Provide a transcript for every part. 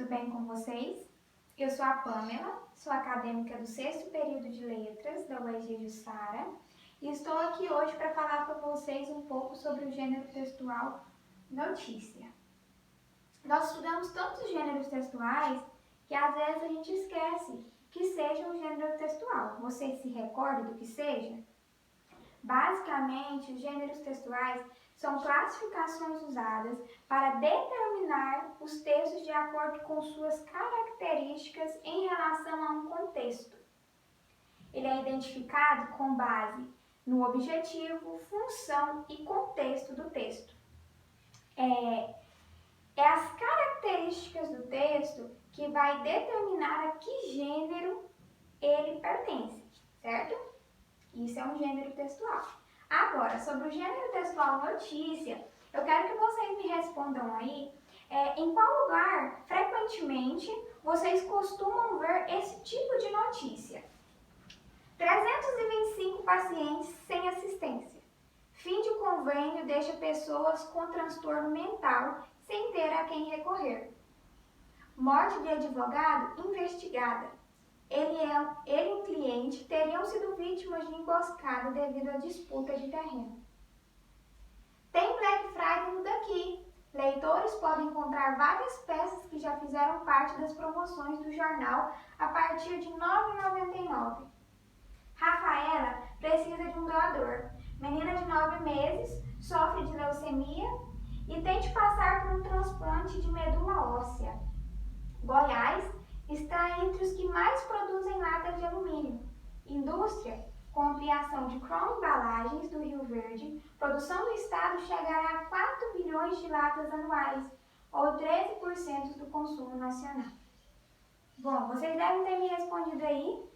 tudo bem com vocês? Eu sou a Pamela, sou acadêmica do 6º período de Letras da UEG Jussara e estou aqui hoje para falar para vocês um pouco sobre o gênero textual notícia. Nós estudamos tantos gêneros textuais que às vezes a gente esquece que seja um gênero textual. Você se recorda do que seja? Basicamente, os gêneros textuais são classificações usadas para determinar os textos de acordo com suas características em relação a um contexto. Ele é identificado com base no objetivo, função e contexto do texto. É as características do texto que vai determinar a que gênero ele pertence, certo? Isso é um gênero textual. Agora, sobre o gênero textual notícia, eu quero que vocês me respondam aí em qual lugar, frequentemente, vocês costumam ver esse tipo de notícia. 325 pacientes sem assistência. Fim de convênio deixa pessoas com transtorno mental sem ter a quem recorrer. Morte de advogado investigada. Ele e o cliente teriam sido vítimas de emboscada devido à disputa de terreno. Tem Black Friday no daqui. Leitores podem encontrar várias peças que já fizeram parte das promoções do jornal a partir de R$ 9,99. Rafaela precisa de um doador. Menina de 9 meses sofre de leucemia e tente passar por um transplante de medula óssea. Goiás está entre os que mais produzem latas de alumínio. Indústria, com ampliação de Crown Embalagens do Rio Verde, produção do estado chegará a 4 bilhões de latas anuais, ou 13% do consumo nacional. Bom, vocês devem ter me respondido aí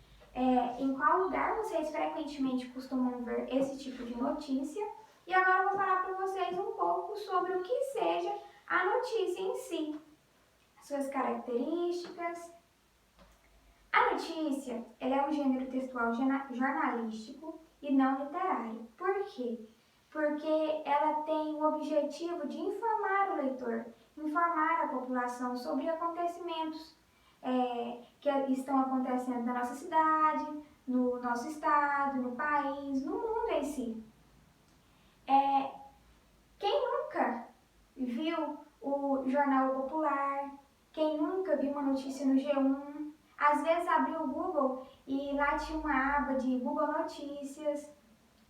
em qual lugar vocês frequentemente costumam ver esse tipo de notícia. E agora eu vou falar para vocês um pouco sobre o que seja a notícia em si, suas características. A notícia ela é um gênero textual jornalístico e não literário. Por quê? Porque ela tem o objetivo de informar o leitor, informar a população sobre acontecimentos que estão acontecendo na nossa cidade, no nosso estado, no país, no mundo em si. Quem nunca viu o Jornal Popular? Quem nunca viu uma notícia no G1? Às vezes abriu o Google e lá tinha uma aba de Google Notícias.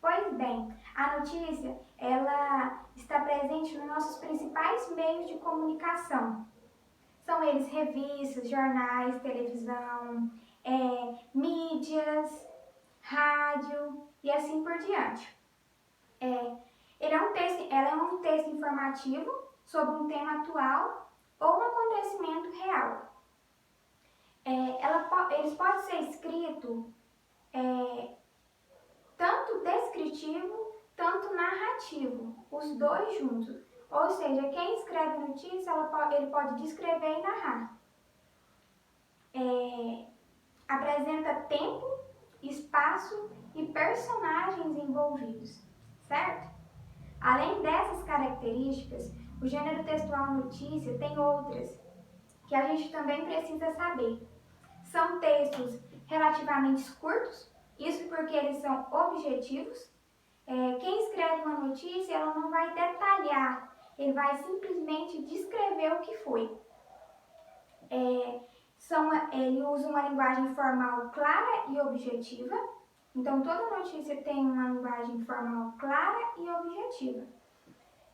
Pois bem, a notícia ela está presente nos nossos principais meios de comunicação. São eles revistas, jornais, televisão, mídias, rádio e assim por diante. Ela é um texto informativo sobre um tema atual ou um acontecimento real. Eles podem ser escritos tanto descritivo, tanto narrativo, os dois juntos. Ou seja, quem escreve notícia, ele pode descrever e narrar. Apresenta tempo, espaço e personagens envolvidos, certo? Além dessas características, o gênero textual notícia tem outras que a gente também precisa saber. São textos relativamente curtos, isso porque eles são objetivos. Quem escreve uma notícia, ela não vai detalhar, ele vai simplesmente descrever o que foi. Ele usa uma linguagem formal clara e objetiva. Então, toda notícia tem uma linguagem formal clara e objetiva.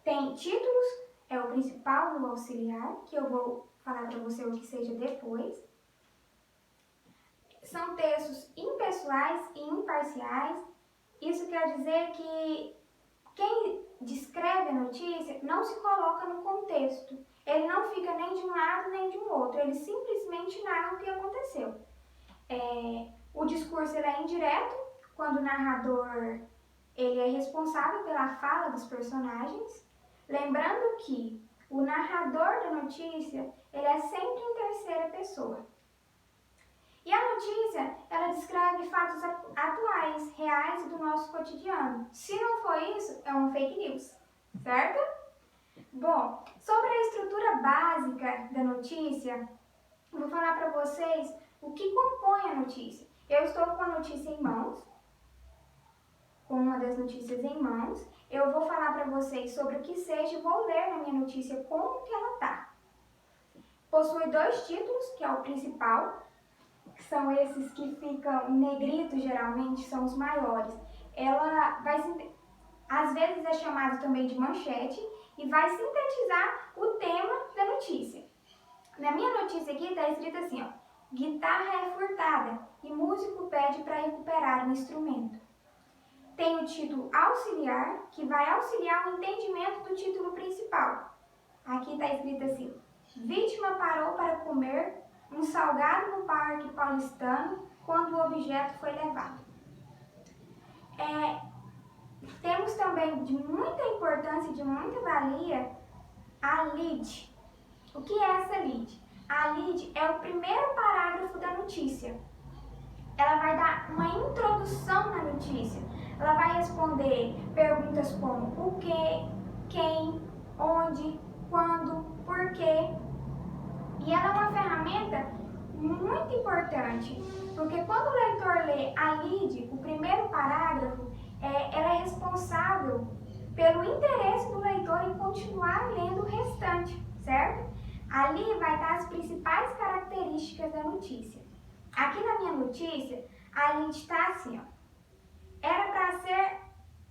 Tem títulos, é o principal do auxiliar, que eu vou falar para você o que seja depois. São textos impessoais e imparciais. Isso quer dizer que quem descreve a notícia não se coloca no contexto. Ele não fica nem de um lado nem de um outro. Ele simplesmente narra o que aconteceu. O discurso ele é indireto, quando o narrador ele é responsável pela fala dos personagens. Lembrando que o narrador da notícia ele é sempre em terceira pessoa. E a notícia, ela descreve fatos atuais, reais do nosso cotidiano. Se não for isso, é um fake news, certo? Bom, sobre a estrutura básica da notícia, eu vou falar para vocês o que compõe a notícia. Eu estou com a notícia em mãos, com uma das notícias em mãos. Eu vou falar para vocês sobre o que seja e vou ler na minha notícia como que ela está. Possui 2 títulos, que é o principal, que são esses que ficam em negrito, geralmente, são os maiores. Ela vai, às vezes é chamada também de manchete, e vai sintetizar o tema da notícia. Na minha notícia aqui está escrito assim, ó: guitarra é furtada e músico pede para recuperar o instrumento. Tem o título auxiliar, que vai auxiliar o entendimento do título principal. Aqui está escrito assim: vítima parou para comer um salgado no Parque Paulistano quando o objeto foi levado. Temos também de muita importância e de muita valia a lead. O que é essa lead? A lead é o primeiro parágrafo da notícia. Ela vai dar uma introdução na notícia. Ela vai responder perguntas como o que, quem, onde, quando, por quê. E ela é uma ferramenta muito importante, porque quando o leitor lê a lead, o primeiro parágrafo, ela é responsável pelo interesse do leitor em continuar lendo o restante, certo? Ali vai estar as principais características da notícia. Aqui na minha notícia, a lead está assim, ó: era para ser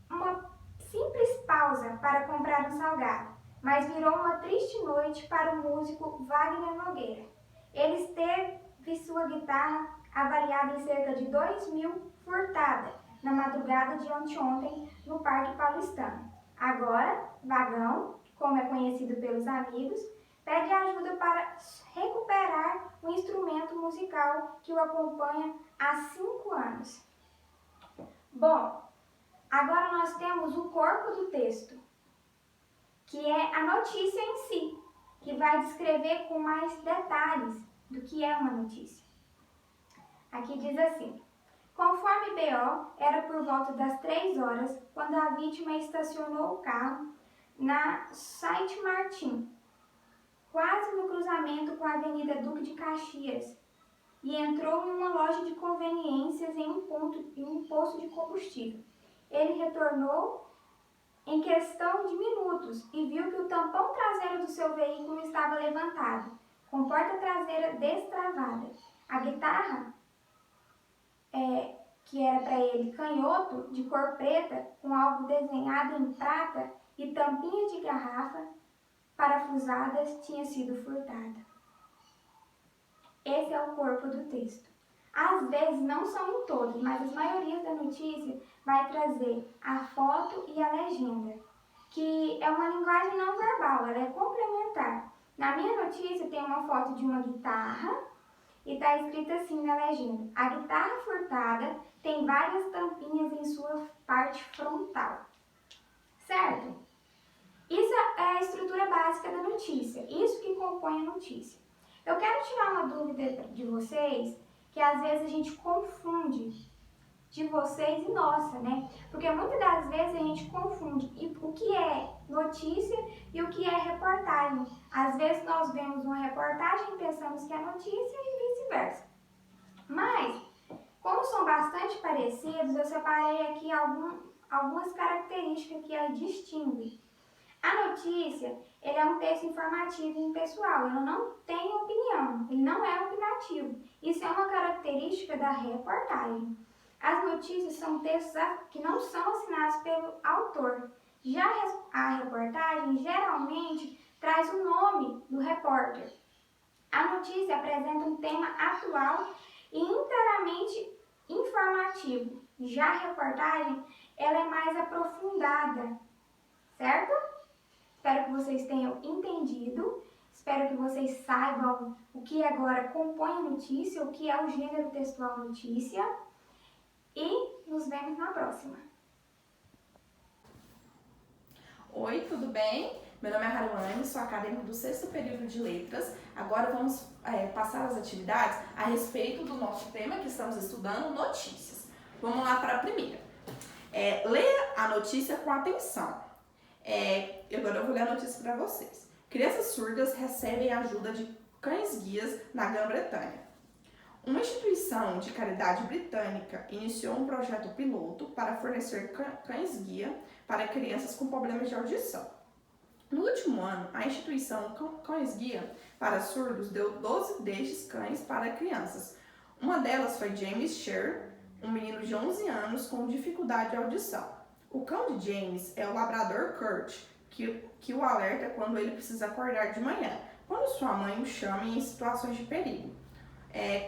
uma simples pausa para comprar um salgado, mas virou uma triste noite para o músico Wagner Nogueira. Ele teve sua guitarra avaliada em cerca de 2.000 furtada na madrugada de anteontem no Parque Paulistano. Agora, Vagão, como é conhecido pelos amigos, pede ajuda para recuperar o instrumento musical que o acompanha há 5 anos. Bom, agora nós temos o corpo do texto, que é a notícia em si, que vai descrever com mais detalhes do que é uma notícia. Aqui diz assim: conforme BO, era por volta das 3 horas quando a vítima estacionou o carro na Saint Martin, quase no cruzamento com a Avenida Duque de Caxias, e entrou em uma loja de conveniências em um posto de combustível. Ele retornou em questão de minutos e viu que o tampão traseiro do seu veículo estava levantado, com porta traseira destravada. A guitarra, que era para ele canhoto, de cor preta, com algo desenhado em prata e tampinha de garrafa parafusadas, tinha sido furtada. Esse é o corpo do texto. Às vezes, não são em todas, mas as maiorias da notícia vai trazer a foto e a legenda, que é uma linguagem não verbal, ela é complementar. Na minha notícia tem uma foto de uma guitarra e está escrito assim na legenda: a guitarra furtada tem várias tampinhas em sua parte frontal. Certo? Isso é a estrutura básica da notícia, isso que compõe a notícia. Eu quero tirar uma dúvida de vocês, que às vezes a gente confunde, de vocês e nossa, né? Porque muitas das vezes a gente confunde o que é notícia e o que é reportagem. Às vezes nós vemos uma reportagem e pensamos que é notícia e vice-versa. Mas, como são bastante parecidos, eu separei aqui algumas características que a distinguem. A notícia, ele é um texto informativo e impessoal, ele não tem opinião, ele não é opinativo. Isso é uma característica da reportagem. As notícias são textos que não são assinados pelo autor. Já a reportagem geralmente traz o nome do repórter. A notícia apresenta um tema atual e inteiramente informativo. Já a reportagem, ela é mais aprofundada, certo? Espero que vocês tenham entendido, espero que vocês saibam o que agora compõe a notícia, o que é o gênero textual notícia, e nos vemos na próxima. Oi, tudo bem? Meu nome é Haruane, sou acadêmica do 6º período de Letras. Agora vamos passar as atividades a respeito do nosso tema que estamos estudando, notícias. Vamos lá para a primeira. Leia a notícia com atenção. Agora eu vou ler a notícia para vocês. Crianças surdas recebem ajuda de cães-guias na Grã-Bretanha. Uma instituição de caridade britânica iniciou um projeto piloto para fornecer cães-guia para crianças com problemas de audição. No último ano, a instituição Cães-Guia para Surdos deu 12 destes cães para crianças. Uma delas foi James Sher, um menino de 11 anos com dificuldade de audição. O cão de James é o labrador Kurt, que o alerta quando ele precisa acordar de manhã, quando sua mãe o chama em situações de perigo.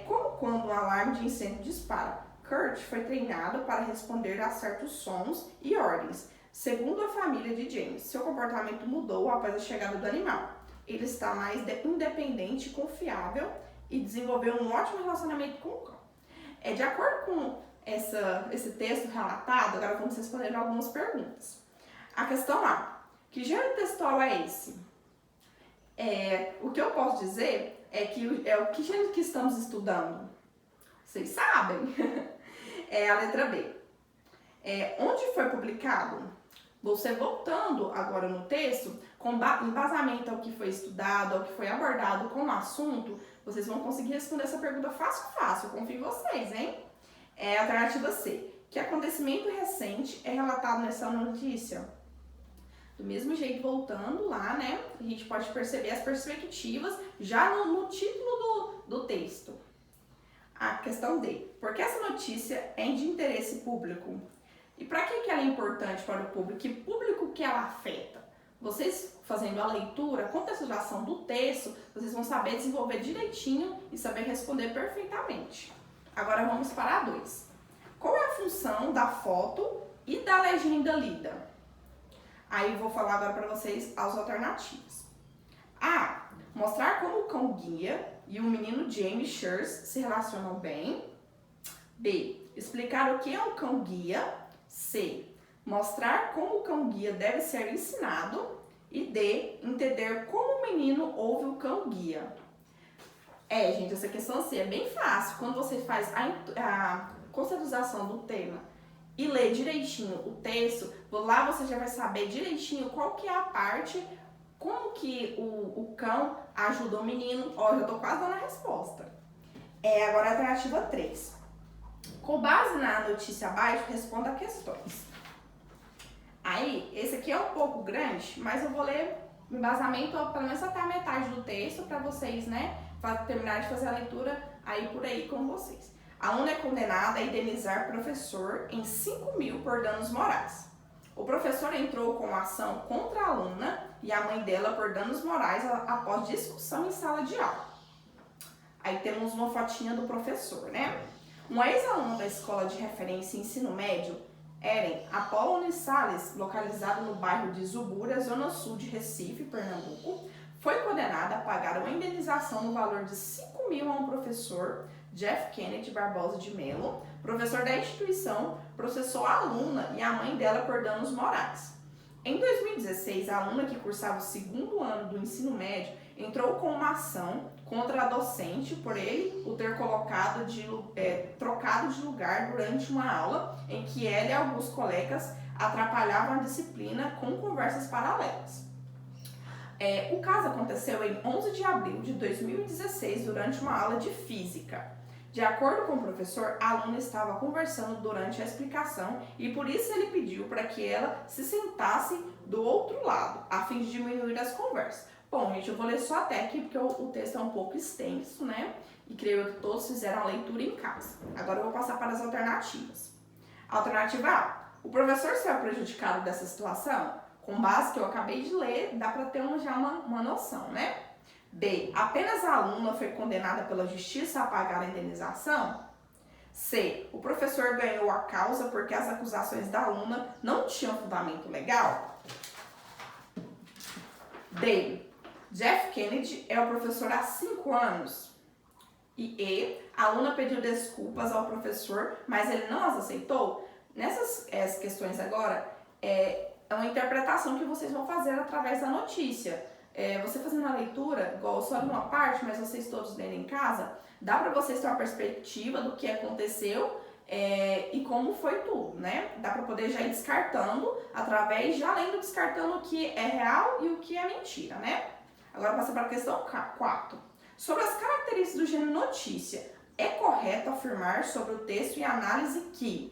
Como quando um alarme de incêndio dispara. Kurt foi treinado para responder a certos sons e ordens. Segundo a família de James, seu comportamento mudou após a chegada do animal. Ele está mais independente e confiável e desenvolveu um ótimo relacionamento com o cão. De acordo com esse texto relatado, agora vamos responder algumas perguntas. A questão A: que gênero textual é esse? O que eu posso dizer é que o que gênero que estamos estudando? Vocês sabem? É a letra B. Onde foi publicado? Você voltando agora no texto, com embasamento ao que foi estudado, ao que foi abordado com o assunto, vocês vão conseguir responder essa pergunta fácil, confio em vocês, hein? Alternativa C: que acontecimento recente é relatado nessa notícia? Do mesmo jeito, voltando lá, né, a gente pode perceber as perspectivas já no título do texto. A questão D: por que essa notícia é de interesse público? E para que ela é importante para o público? Que público que ela afeta? Vocês fazendo a leitura, a contextualização do texto, vocês vão saber desenvolver direitinho e saber responder perfeitamente. Agora vamos para a 2. Qual é a função da foto e da legenda lida? Aí vou falar agora para vocês as alternativas. A: mostrar como o cão guia e o menino James Shears se relacionam bem. B: explicar o que é um cão guia. C: mostrar como o cão guia deve ser ensinado. E D: entender como o menino ouve o cão guia. Gente, essa questão C é bem fácil. Quando você faz a conceitualização do tema e lê direitinho o texto, lá você já vai saber direitinho qual que é a parte, como que o cão ajuda o menino. Eu já tô quase dando a resposta. Agora a alternativa 3. Com base na notícia abaixo, responda a questões. Aí, esse aqui é um pouco grande, mas eu vou ler o embasamento pelo menos até a metade do texto para vocês, né, terminar de fazer a leitura aí por aí com vocês. A aluna é condenada a indenizar professor em 5.000 por danos morais. O professor entrou com ação contra a aluna e a mãe dela por danos morais após discussão em sala de aula. Aí temos uma fotinha do professor, né? Um ex-aluno da escola de referência ensino médio, Eren Apoloni Salles, localizado no bairro de Zubura, zona sul de Recife, Pernambuco, foi condenada a pagar uma indenização no valor de 5.000 a um professor, Jeff Kennedy Barbosa de Mello. Professor da instituição processou a aluna e a mãe dela por danos morais. Em 2016, a aluna que cursava o 2º ano do ensino médio entrou com uma ação contra a docente por ele o ter trocado de lugar durante uma aula em que ela e alguns colegas atrapalhavam a disciplina com conversas paralelas. O caso aconteceu em 11 de abril de 2016 durante uma aula de física. De acordo com o professor, a aluna estava conversando durante a explicação e por isso ele pediu para que ela se sentasse do outro lado, a fim de diminuir as conversas. Bom, gente, eu vou ler só até aqui porque o texto é um pouco extenso, né? E creio que todos fizeram a leitura em casa. Agora eu vou passar para as alternativas. Alternativa A: o professor saiu prejudicado dessa situação? Com base que eu acabei de ler, dá para ter já uma noção, né? B: apenas a aluna foi condenada pela justiça a pagar a indenização? C: o professor ganhou a causa porque as acusações da aluna não tinham fundamento legal? D: Jeff Kennedy é o professor há 5 anos? E a aluna pediu desculpas ao professor, mas ele não as aceitou? Nessas questões agora, é uma interpretação que vocês vão fazer através da notícia. Você fazendo a leitura, igual só de uma parte, mas vocês todos lendo em casa, dá para vocês ter uma perspectiva do que aconteceu e como foi tudo, né? Dá para poder já ir descartando, já lendo descartando o que é real e o que é mentira, né? Agora passa para a questão 4. Sobre as características do gênero notícia, é correto afirmar sobre o texto e análise que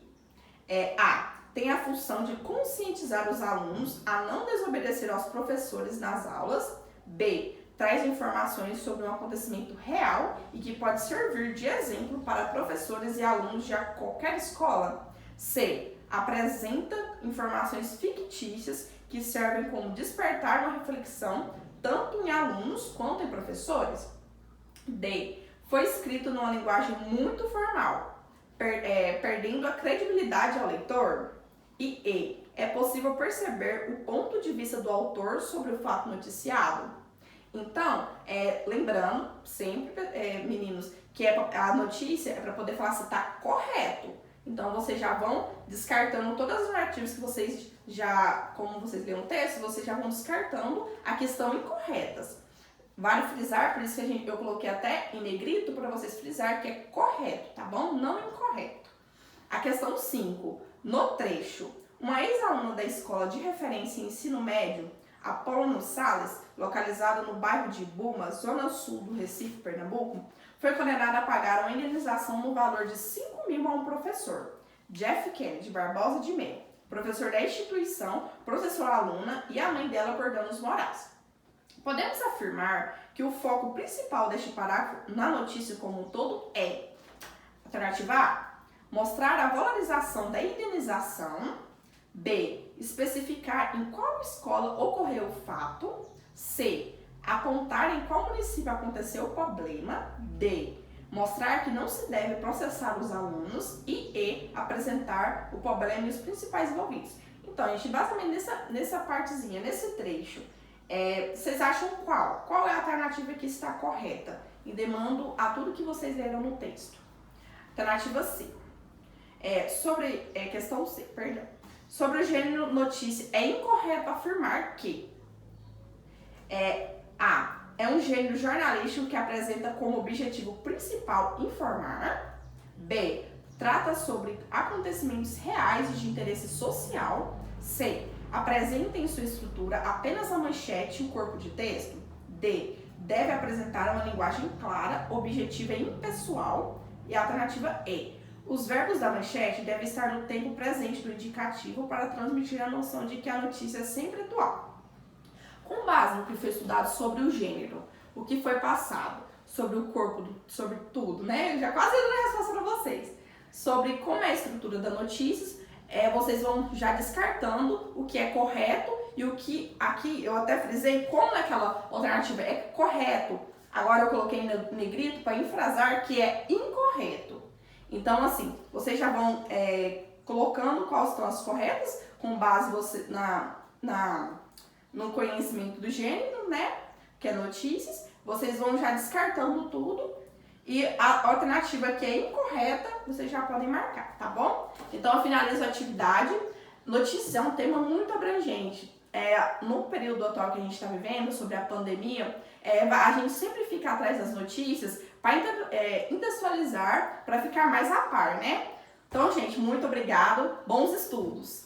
A. Tem a função de conscientizar os alunos a não desobedecer aos professores nas aulas. B. Traz informações sobre um acontecimento real e que pode servir de exemplo para professores e alunos de qualquer escola. C. Apresenta informações fictícias que servem como despertar uma reflexão tanto em alunos quanto em professores. D. Foi escrito numa linguagem muito formal, perdendo a credibilidade ao leitor. E é possível perceber o ponto de vista do autor sobre o fato noticiado. Então, lembrando sempre, meninos, que a notícia é para poder falar se está correto. Então, vocês já vão descartando todas as narrativas que vocês como vocês leem um texto, vocês já vão descartando a questão incorretas. Vale frisar, por isso que eu coloquei até em negrito para vocês frisar que é correto, tá bom? Não incorreto. A questão 5. No trecho, uma ex-aluna da escola de referência em ensino médio, Apolônio Salles, localizada no bairro de Buma, zona sul do Recife, Pernambuco, foi condenada a pagar uma indenização no valor de 5 mil a um professor, Jeff Kennedy Barbosa de Mello, professor da instituição, processou a aluna e a mãe dela por danos morais. Podemos afirmar que o foco principal deste parágrafo na notícia como um todo é: alternativa A, mostrar a valorização da indenização. B, especificar em qual escola ocorreu o fato. C, apontar em qual município aconteceu o problema. D, mostrar que não se deve processar os alunos. E apresentar o problema e os principais envolvidos. Então, gente, basicamente nessa partezinha, nesse trecho, vocês acham qual? Qual é a alternativa que está correta? E demando a tudo que vocês leram no texto. Alternativa C. Questão C, perdão. Sobre o gênero notícia, é incorreto afirmar que A. É um gênero jornalístico que apresenta como objetivo principal informar. B. Trata sobre acontecimentos reais e de interesse social. C. Apresenta em sua estrutura apenas a manchete e o corpo de texto. D. Deve apresentar uma linguagem clara, objetiva e impessoal. E a alternativa E. Os verbos da manchete devem estar no tempo presente do indicativo para transmitir a noção de que a notícia é sempre atual. Com base no que foi estudado sobre o gênero, o que foi passado, sobre o corpo, sobre tudo, né? Eu já quase dei a resposta para vocês. Sobre como é a estrutura das notícias, vocês vão já descartando o que é correto e o que aqui eu até frisei como naquela alternativa é correto. Agora eu coloquei em negrito para enfrasar que é incorreto. Então, assim, vocês já vão colocando quais são as corretas, com base no conhecimento do gênero, né? Que é notícias. Vocês vão já descartando tudo. E a alternativa que é incorreta, vocês já podem marcar, tá bom? Então, eu finalizo a atividade. Notícias é um tema muito abrangente. No período atual que a gente está vivendo, sobre a pandemia, a gente sempre fica atrás das notícias para contextualizar, para ficar mais a par, né? Então, gente, muito obrigado. Bons estudos!